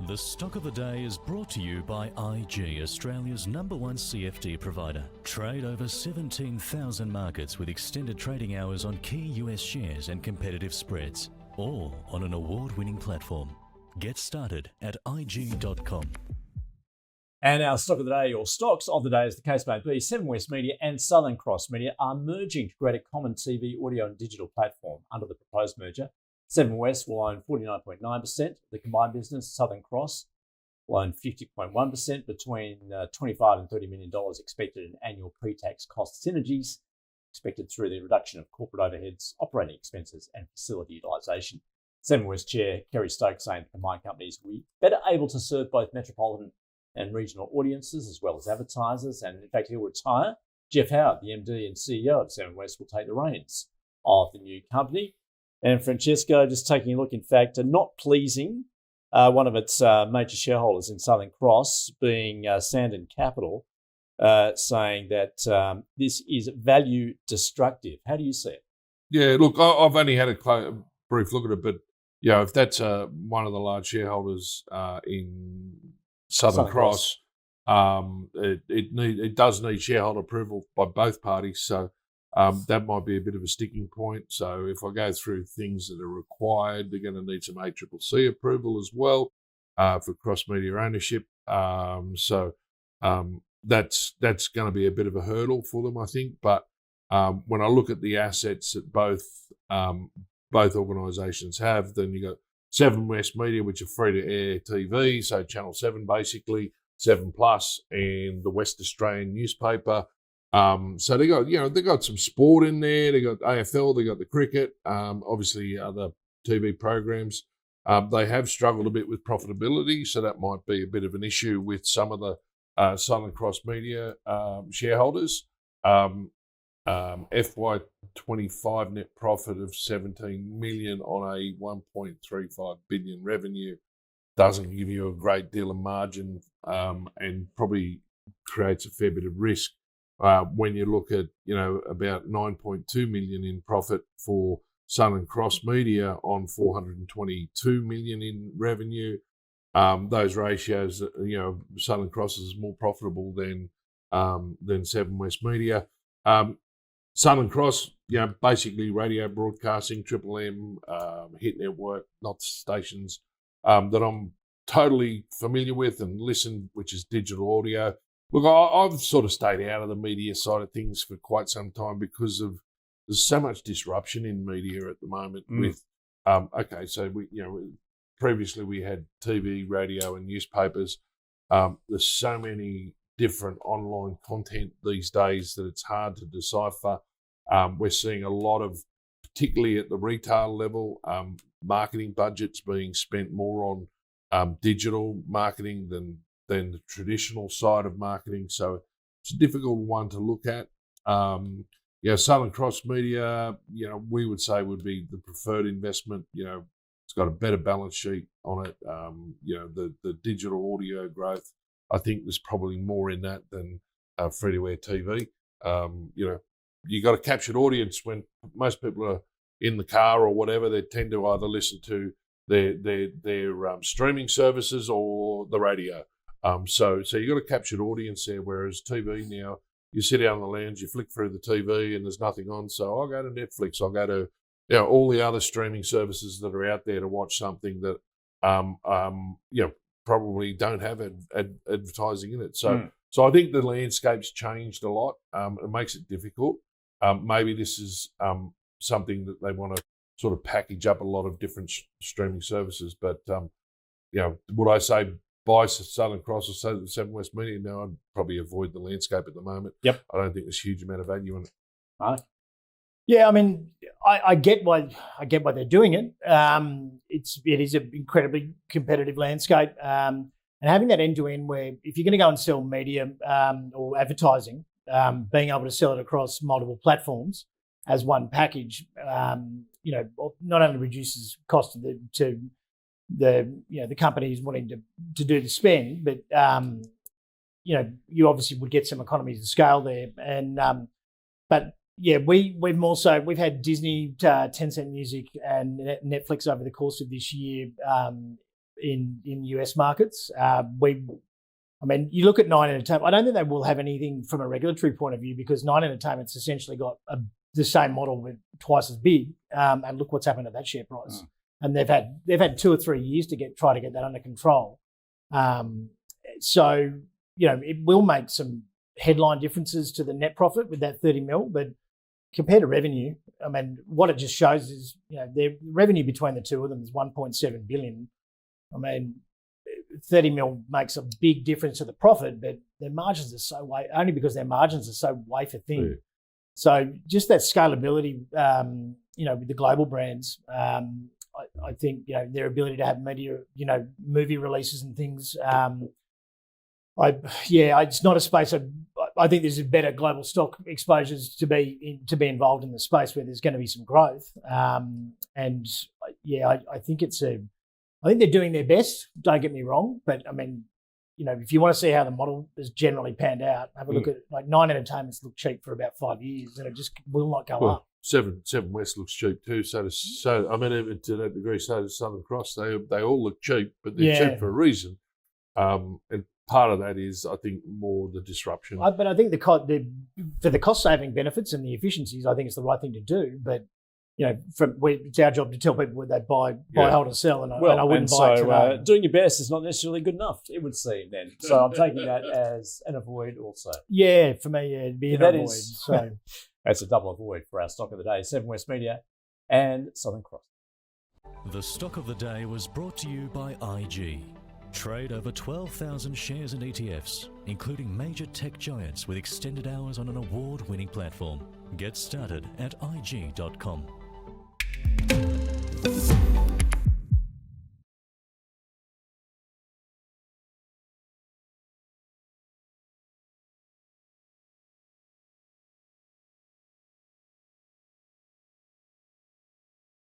The Stock of the Day is brought to you by IG, Australia's #1 CFD provider. Trade over 17,000 markets with extended trading hours on key US shares and competitive spreads, all on an award-winning platform. Get started at IG.com. And our stock of the day, or stocks of the day as the case may be, Seven West Media and Southern Cross Media are merging to create a common TV, audio and digital platform under the proposed merger. Seven West will own 49.9% of the combined business. Southern Cross will own 50.1%, between $25 and $30 million expected in annual pre-tax cost synergies, expected through the reduction of corporate overheads, operating expenses and facility utilisation. Seven West Chair Kerry Stokes saying the combined companies will be better able to serve both metropolitan and regional audiences as well as advertisers, and in fact he'll retire. Jeff Howard, the MD and CEO of Seven West, will take the reins of the new company. And Francesco, just taking a look, in fact, not pleasing one of its major shareholders in Southern Cross, being Sandon Capital, saying that this is value destructive. How do you see it? Yeah, look, I've only had a brief look at it, but if that's one of the large shareholders in Southern Cross, it does need shareholder approval by both parties. So that might be a bit of a sticking point. So if I go through things that are required, they're going to need some ACCC approval as well for cross-media ownership. So that's going to be a bit of a hurdle for them, I think. But when I look at the assets that both organisations have, then you got Seven West Media, which are free-to-air TV, so Channel 7 basically, 7 Plus, and the West Australian newspaper. So they got some sport in there. They got AFL, they got the cricket, obviously other TV programs. They have struggled a bit with profitability, so that might be a bit of an issue with some of the Southern Cross Media shareholders. FY25 net profit of 17 million on a 1.35 billion revenue doesn't give you a great deal of margin, and probably creates a fair bit of risk. When you look at, about 9.2 million in profit for Southern Cross Media on 422 million in revenue, those ratios, Southern Cross is more profitable than Seven West Media. Southern Cross, basically radio broadcasting, Triple M, hit network, not stations that I'm totally familiar with and listen, which is digital audio. Look, I've sort of stayed out of the media side of things for quite some time because there's so much disruption in media at the moment. With so previously we had TV, radio, and newspapers. There's so many different online content these days that it's hard to decipher. We're seeing a lot of, particularly at the retail level, marketing budgets being spent more on digital marketing than the traditional side of marketing. So it's a difficult one to look at. Southern Cross Media, we would say would be the preferred investment. It's got a better balance sheet on it. The digital audio growth, I think there's probably more in that than free-to-air TV. You got a captured audience when most people are in the car or whatever. They tend to either listen to their streaming services or the radio. So you got a captured audience there, whereas TV now, you sit down on the lounge, you flick through the TV and there's nothing on. So I'll go to Netflix, I'll go to all the other streaming services that are out there to watch something that probably don't have advertising in it. So I think the landscape's changed a lot. It makes it difficult. Maybe this is something that they want to sort of package up a lot of different streaming services. But would I say buy Southern Cross or Seven West Media? No, I'd probably avoid the landscape at the moment. Yep. I don't think there's a huge amount of value in it. Right. Yeah, I mean, I get why they're doing it. It is an incredibly competitive landscape, and having that end to end, where if you're going to go and sell media or advertising, being able to sell it across multiple platforms as one package, not only reduces cost to the companies wanting to do the spend, but you obviously would get some economies of scale there. And but yeah, we've had Disney, Tencent Music, and Netflix over the course of this year in US markets. You look at Nine Entertainment. I don't think they will have anything from a regulatory point of view because Nine Entertainment's essentially got the same model with twice as big. And look what's happened to that share price. And they've had 2 or 3 years to try to get that under control. So it will make some headline differences to the net profit with that 30 mil, but compared to revenue, what it just shows is their revenue between the two of them is 1.7 billion. 30 mil makes a big difference to the profit, but their margins are only because their margins are so wafer thin. Yeah. So just that scalability, with the global brands, I think their ability to have media, movie releases and things. It's not a space. I think there's a better global stock exposures to be involved in the space where there's going to be some growth. I think I think they're doing their best. Don't get me wrong, but if you want to see how the model has generally panned out, have a look at Nine Entertainment's look cheap for about 5 years, and it just will not go up. Seven West looks cheap too. So even to that degree, so does Southern Cross. They all look cheap, but they're cheap for a reason. And part of that is, I think, more the disruption. But I think for the cost saving benefits and the efficiencies, I think it's the right thing to do. But it's our job to tell people where they buy, hold, and sell, and I wouldn't buy it today. Doing your best is not necessarily good enough, it would seem then. So I'm taking that as an avoid also. Yeah, for me, it'd be an avoid. So that's a double avoid for our stock of the day, Seven West Media and Southern Cross. The stock of the day was brought to you by IG. Trade over 12,000 shares and ETFs, including major tech giants with extended hours on an award-winning platform. Get started at IG.com.